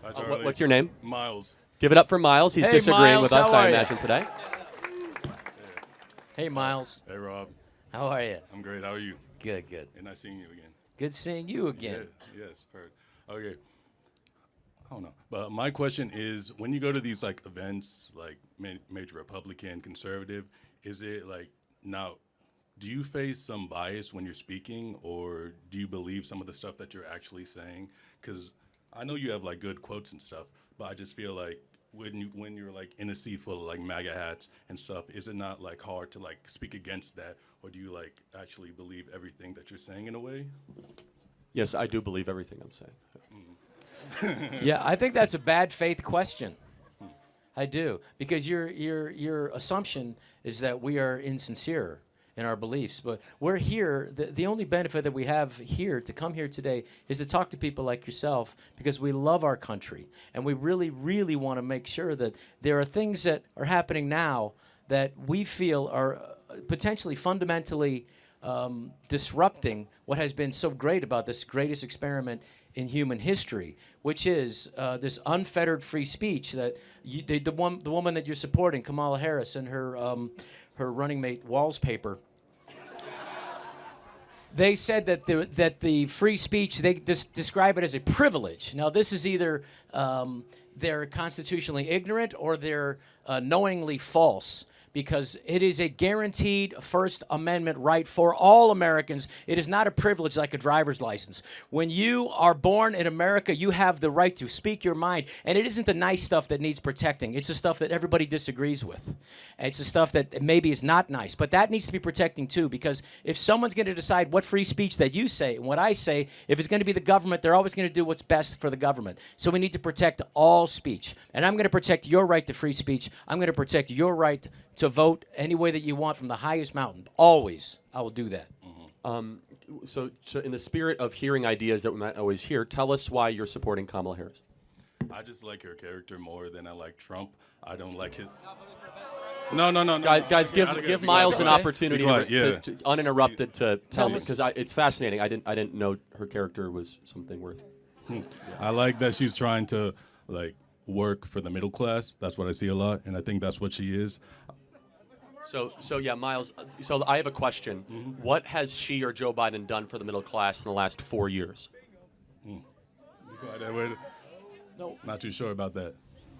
Hi, Charlie. What's your name? Miles. Give it up for Miles. He's Hey, disagreeing Miles, with us, how I are ya? imagine, today. Hey, Miles. Hey, Rob. How are you? I'm great. How are you? Good, good. And nice seeing you again. Good seeing you again. Yeah, yes, heard. Okay. I don't know. But my question is, when you go to these like events, like major Republican, conservative, is it like now? Do you face some bias when you're speaking, or do you believe some of the stuff that you're actually saying? Because I know you have like good quotes and stuff, but I just feel like when you're like in a sea full of like MAGA hats and stuff, is it not like hard to like speak against that, or do you like actually believe everything that you're saying in a way? Yes, I do believe everything I'm saying. Yeah, I think that's a bad faith question. I do, because your assumption is that we are insincere in our beliefs. But we're here. The only benefit that we have here to come here today is to talk to people like yourself, because we love our country and we really, really want to make sure that there are things that are happening now that we feel are potentially fundamentally disrupting what has been so great about this greatest experiment in human history, which is this unfettered free speech that the woman that you're supporting, Kamala Harris, and her running mate Walls paper. They said that the free speech, they describe it as a privilege. Now, this is either they're constitutionally ignorant or they're knowingly false, because it is a guaranteed First Amendment right for all Americans. It is not a privilege like a driver's license. When you are born in America, you have the right to speak your mind, and it isn't the nice stuff that needs protecting. It's the stuff that everybody disagrees with. It's the stuff that maybe is not nice, but that needs to be protecting too, because if someone's going to decide what free speech that you say and what I say, if it's going to be the government, they're always going to do what's best for the government. So we need to protect all speech, and I'm going to protect your right to free speech. I'm going to protect your right to vote any way that you want from the highest mountain. Always, I will do that. So in the spirit of hearing ideas that we might always hear, tell us why you're supporting Kamala Harris. I just like her character more than I like Trump. I don't like his. Guys, give Miles an opportunity to uninterrupted to tell me, us. because it's fascinating. I didn't know her character was something worth. I like that she's trying to work for the middle class. That's what I see a lot, and I think that's what she is. So yeah, Miles. So I have a question. What has she or Joe Biden done for the middle class in the last 4 years? No, not too sure about that.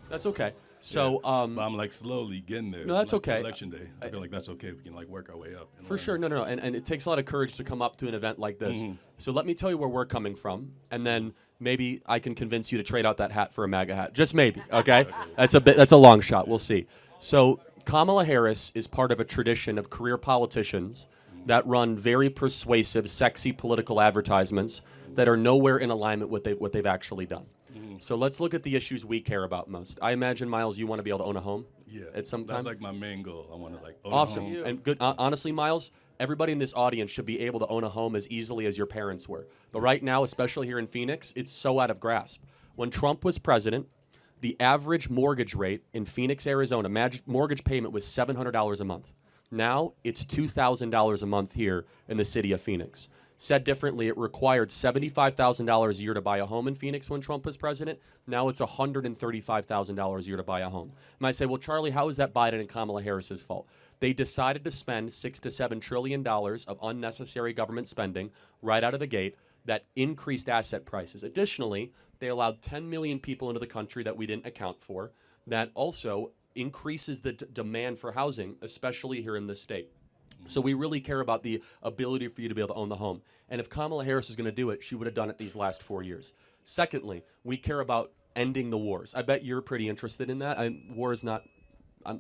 That's okay. So but I'm slowly getting there. No, that's okay. Election day, I feel like that's okay. We can work our way up. For sure, no, and it takes a lot of courage to come up to an event like this. So let me tell you where we're coming from, and then maybe I can convince you to trade out that hat for a MAGA hat. Just maybe, okay? That's a long shot. We'll see. So Kamala Harris is part of a tradition of career politicians that run very persuasive, sexy political advertisements that are nowhere in alignment with what they've actually done. So let's look at the issues we care about most. I imagine, Miles, you want to be able to own a home at some time? That's my main goal. I want to own awesome. a home. And good. Honestly, Miles, everybody in this audience should be able to own a home as easily as your parents were. But right now, especially here in Phoenix, it's so out of grasp. When Trump was president, the average mortgage rate in Phoenix, Arizona, mortgage payment was $700 a month. Now it's $2,000 a month here in the city of Phoenix. Said differently, it required $75,000 a year to buy a home in Phoenix when Trump was president. Now it's $135,000 a year to buy a home. You might say, well, Charlie, how is that Biden and Kamala Harris's fault? They decided to spend $6 to $7 trillion of unnecessary government spending right out of the gate that increased asset prices. Additionally, they allowed 10 million people into the country that we didn't account for. That also increases the demand for housing, especially here in this state. So we really care about the ability for you to be able to own the home. And if Kamala Harris is going to do it, she would have done it these last 4 years. Secondly, we care about ending the wars. I bet you're pretty interested in that. War is not,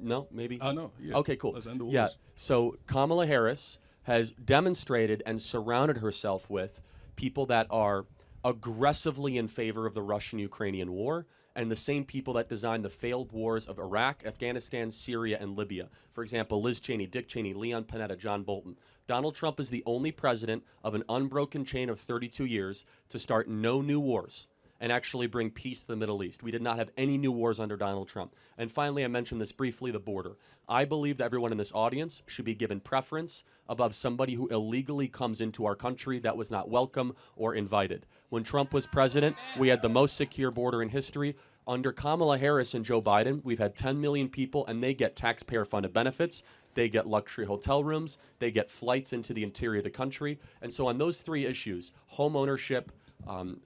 no, maybe? No, yeah. Okay, cool. Let's end the wars. Yeah, so Kamala Harris has demonstrated and surrounded herself with people that are aggressively in favor of the Russian-Ukrainian war, and the same people that designed the failed wars of Iraq, Afghanistan, Syria, and Libya. For example, Liz Cheney, Dick Cheney, Leon Panetta, John Bolton. Donald Trump is the only president of an unbroken chain of 32 years to start no new wars. and actually bring peace to the Middle East. We did not have any new wars under Donald Trump. And finally, I mentioned this briefly, the border. I believe that everyone in this audience should be given preference above somebody who illegally comes into our country that was not welcome or invited. When Trump was president, we had the most secure border in history. Under Kamala Harris and Joe Biden, we've had 10 million people, and they get taxpayer-funded benefits. They get luxury hotel rooms. They get flights into the interior of the country. And so on those three issues, home ownership,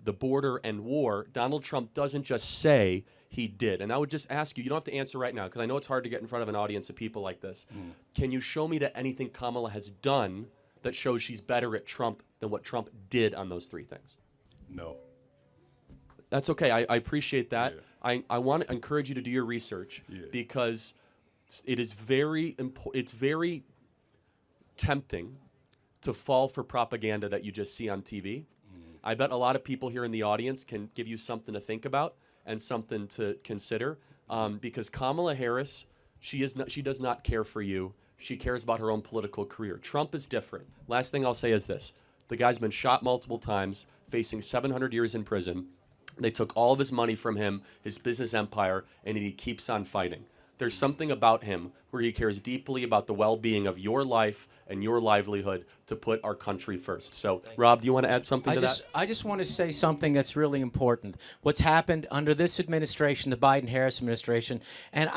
the border, and war, Donald Trump doesn't just say he did. And I would just ask you, you don't have to answer right now, because I know it's hard to get in front of an audience of people like this. Can you show me that anything Kamala has done that shows she's better at Trump than what Trump did on those three things? No. That's okay. I appreciate that. Yeah. I want to encourage you to do your research because it is it's very tempting to fall for propaganda that you just see on TV. I bet a lot of people here in the audience can give you something to think about and something to consider, because Kamala Harris, she does not care for you. She cares about her own political career. Trump is different. Last thing I'll say is this. The guy's been shot multiple times, facing 700 years in prison. They took all of his money from him, his business empire, and he keeps on fighting. There's something about him where he cares deeply about the well-being of your life and your livelihood to put our country first. So, Rob, do you want to add something to that? I just want to say something that's really important. What's happened under this administration, the Biden-Harris administration, and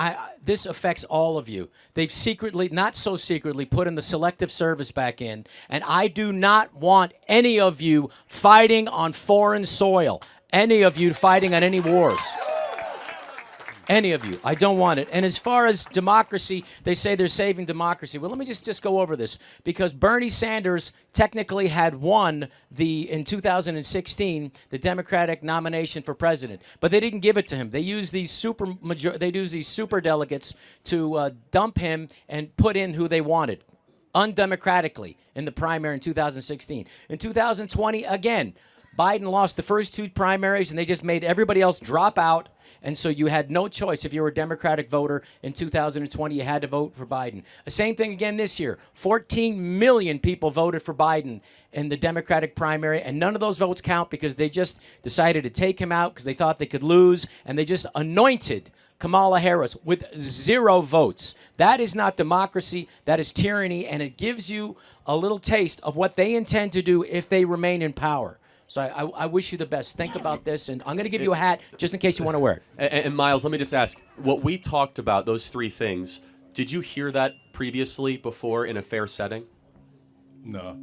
this affects all of you. They've secretly, not so secretly, put in the selective service back in, and I do not want any of you fighting on foreign soil, any of you fighting on any wars. Any of you. I don't want it. And as far as democracy, they say they're saving democracy. Well, let me just go over this, because Bernie Sanders technically had won in 2016 the Democratic nomination for president, but they didn't give it to him. They used these super delegates to dump him and put in who they wanted undemocratically in the primary in 2016. In 2020, again, Biden lost the first two primaries, and they just made everybody else drop out. And so you had no choice. If you were a Democratic voter in 2020, you had to vote for Biden. The same thing again this year. 14 million people voted for Biden in the Democratic primary, and none of those votes count because they just decided to take him out because they thought they could lose, and they just anointed Kamala Harris with 0 votes. That is not democracy. That is tyranny, and it gives you a little taste of what they intend to do if they remain in power. So I wish you the best. Think about this, and I'm going to give you a hat just in case you want to wear it. And Miles, let me just ask, what we talked about, those three things, did you hear that previously before in a fair setting? No,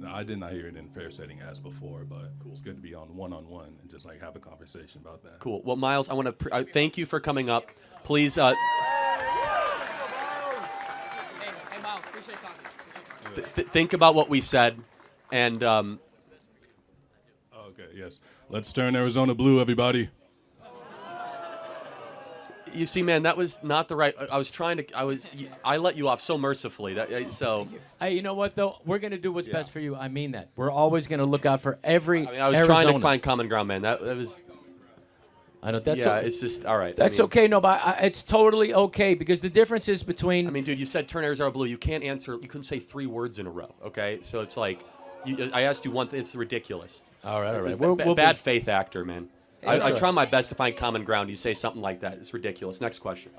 I did not hear it in a fair setting as before, but it's good to be on one-on-one and just like have a conversation about that. Cool. Well, Miles, I want to thank you for coming up. Please. Hey, Miles, appreciate talking. Think about what we said, and. Okay, yes. Let's turn Arizona blue, everybody. You see, man, that was not the right. I let you off so mercifully. Hey, you know what though? We're gonna do what's best for you. I mean that. We're always gonna look out for every. I was Arizona. trying to find common ground, man. That was. I know that's. It's just all right. That's okay. No, but it's totally okay, because the difference is between. I mean, dude, you said turn Arizona blue. You can't answer. You couldn't say 3 words in a row. Okay, so it's like, I asked you one thing. It's ridiculous. All right. We'll bad faith actor, man. I try my best to find common ground. You say something like that. It's ridiculous. Next question.